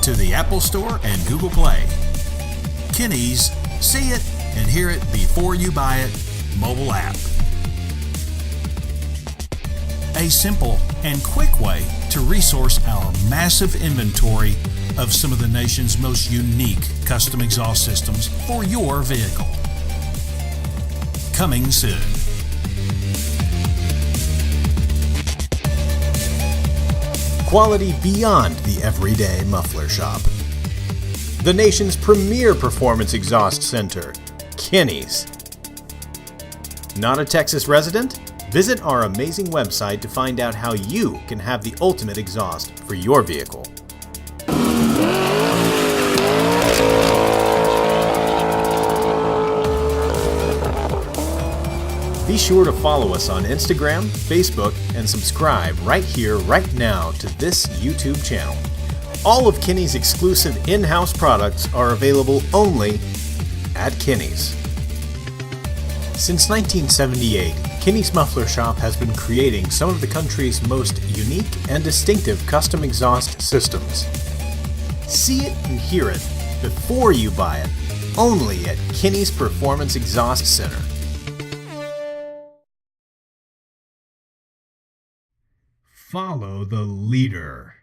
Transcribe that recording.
to the Apple Store and Google Play. Kinney's See It and Hear It Before You Buy It mobile app. A simple and quick way to resource our massive inventory of some of the nation's most unique custom exhaust systems for your vehicle. Coming soon. Quality beyond the everyday muffler shop. The nation's premier performance exhaust center, Kinney's. Not a Texas resident? Visit our amazing website to find out how you can have the ultimate exhaust for your vehicle. Be sure to follow us on Instagram, Facebook, and subscribe right here, right now to this YouTube channel. All of Kinney's exclusive in-house products are available only at Kinney's. Since 1978, Kinney's Muffler Shop has been creating some of the country's most unique and distinctive custom exhaust systems. See it and hear it before you buy it, only at Kinney's Performance Exhaust Center. Follow the leader.